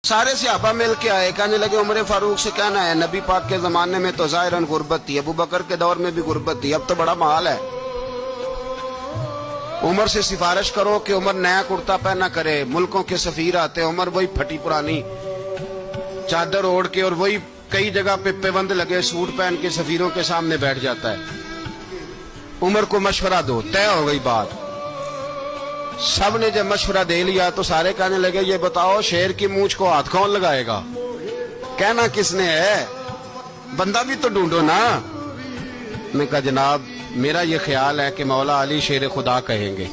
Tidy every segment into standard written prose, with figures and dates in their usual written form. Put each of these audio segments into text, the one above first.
سارے صحابہ مل کے آئے، کہنے لگے عمر فاروق سے کہنا ہے نبی پاک کے زمانے میں تو ظاہراً غربت تھی، ابو بکر کے دور میں بھی غربت تھی، اب تو بڑا محال ہے، عمر سے سفارش کرو کہ عمر نیا کرتا پہنا کرے۔ ملکوں کے سفیر آتے، عمر وہی پھٹی پرانی چادر اوڑھ کے اور وہی کئی جگہ پہ پیوند لگے سوٹ پہن کے سفیروں کے سامنے بیٹھ جاتا ہے۔ عمر کو مشورہ دو، طے ہو گئی بات۔ سب نے جب مشورہ دے لیا تو سارے کہنے لگے یہ بتاؤ شیر کی مونچھ کو ہاتھ کون لگائے گا؟ کہنا کس نے ہے؟ بندہ بھی تو ڈھونڈو نا۔ میں کہا جناب میرا یہ خیال ہے کہ مولا علی شیر خدا کہیں گے،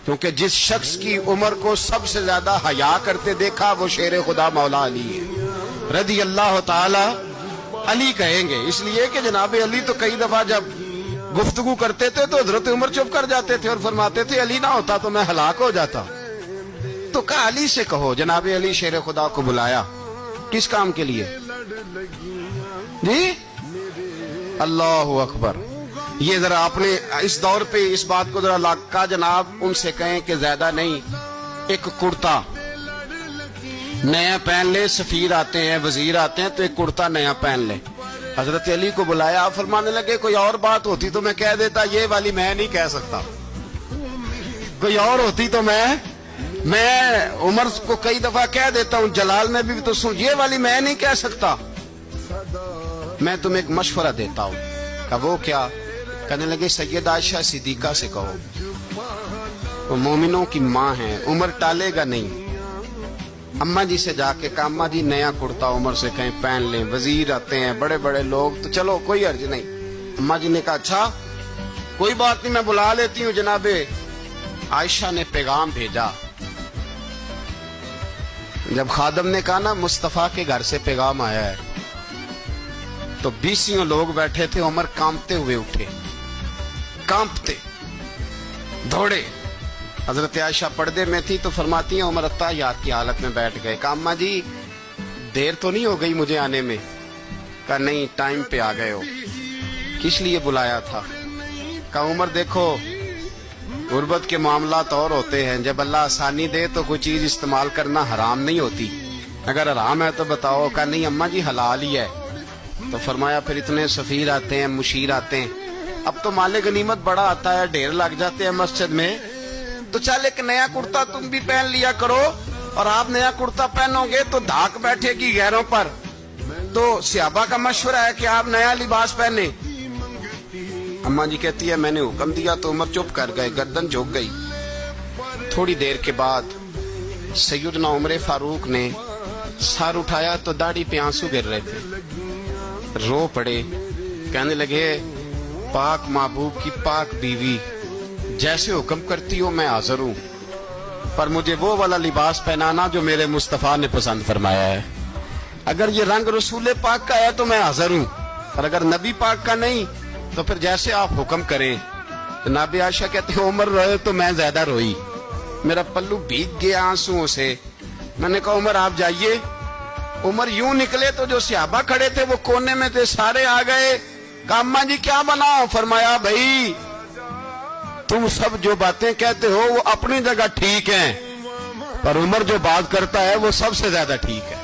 کیونکہ جس شخص کی عمر کو سب سے زیادہ حیا کرتے دیکھا وہ شیر خدا مولا علی ہے رضی اللہ تعالی علی کہیں گے، اس لیے کہ جناب علی تو کئی دفعہ جب گفتگو کرتے تھے تو حضرت عمر چپ کر جاتے تھے اور فرماتے تھے علی نہ ہوتا تو میں ہلاک ہو جاتا۔ تو کہا علی سے کہو۔ جناب علی شیر خدا کو بلایا، کس کام کے لیے؟ جی اللہ اکبر۔ یہ ذرا اپنے اس دور پہ اس بات کو ذرا لاکا جناب ان سے کہیں کہ زیادہ نہیں، ایک کرتا نیا پہن لے، سفیر آتے ہیں وزیر آتے ہیں تو ایک کرتا نیا پہن لے۔ حضرت علی کو بلایا، فرمانے لگے کوئی اور بات ہوتی تو میں کہہ دیتا، یہ والی میں نہیں کہہ سکتا، کوئی اور ہوتی تو میں عمر کو کئی دفعہ کہہ دیتا ہوں، جلال میں بھی تو سن، یہ والی میں نہیں کہہ سکتا، میں تمہیں ایک مشورہ دیتا ہوں۔ کہ وہ کیا؟ کہنے لگے سیدہ عائشہ صدیقہ سے کہو، وہ مومنوں کی ماں ہیں، عمر ٹالے گا نہیں۔ اماں جی سے جا کے کہا اماں جی نیا کرتا عمر سے کہیں پہن لیں، وزیر آتے ہیں بڑے بڑے لوگ تو چلو کوئی حرج نہیں۔ اماں جی نے کہا اچھا کوئی بات نہیں میں بلا لیتی ہوں۔ جناب عائشہ نے پیغام بھیجا، جب خادم نے کہا نا مصطفیٰ کے گھر سے پیغام آیا ہے تو 20 لوگ بیٹھے تھے، عمر کانپتے ہوئے اٹھے، کانپتے دوڑے۔ حضرت عائشہ پردے میں تھی تو فرماتی ہیں عمر اتحیات کی حالت میں بیٹھ گئے۔ کہا اماں جی دیر تو نہیں ہو گئی مجھے آنے میں؟ کہا نہیں ٹائم پہ آ گئے ہو۔ کس لیے بلایا تھا؟ کہا عمر دیکھو غربت کے معاملات اور ہوتے ہیں، جب اللہ آسانی دے تو کوئی چیز استعمال کرنا حرام نہیں ہوتی، اگر حرام ہے تو بتاؤ۔ کہا نہیں اماں جی حلال ہی ہے۔ تو فرمایا پھر اتنے سفیر آتے ہیں مشیر آتے ہیں، اب تو مال غنیمت بڑا آتا ہے، ڈھیر لگ جاتے ہیں مسجد میں، تو چل ایک نیا کرتا تم بھی پہن لیا کرو، اور آپ نیا کرتا پہنو گے تو دھاک بیٹھے گی غیروں پر۔ تو صحابہ کا مشورہ ہے کہ آپ نیا لباس پہنے۔ اماں جی کہتی ہے میں نے حکم دیا تو عمر چپ کر گئے، گردن جھک گئی۔ تھوڑی دیر کے بعد سیدنا عمر فاروق نے سر اٹھایا تو داڑھی پہ آنسو گر رہے تھے، رو پڑے، کہنے لگے پاک محبوب کی پاک بیوی جیسے حکم کرتی ہو میں حاضر ہوں، پر مجھے وہ والا لباس پہنانا جو میرے مصطفیٰ نے پسند فرمایا ہے، اگر یہ رنگ رسول پاک کا ہے تو میں حاضر ہوں، اور اگر نبی پاک کا نہیں تو پھر جیسے آپ حکم کریں۔ جناب عائشہ کہتے ہیں عمر روئے تو میں زیادہ روئی، میرا پلو بھیگ گیا آنسوؤں سے۔ میں نے کہا عمر آپ جائیے۔ عمر یوں نکلے تو جو صحابہ کھڑے تھے وہ کونے میں تھے، سارے آ گئے۔ کہا اماں جی کیا بنا؟ فرمایا بھائی تم سب جو باتیں کہتے ہو وہ اپنی جگہ ٹھیک ہیں، پر عمر جو بات کرتا ہے وہ سب سے زیادہ ٹھیک ہے۔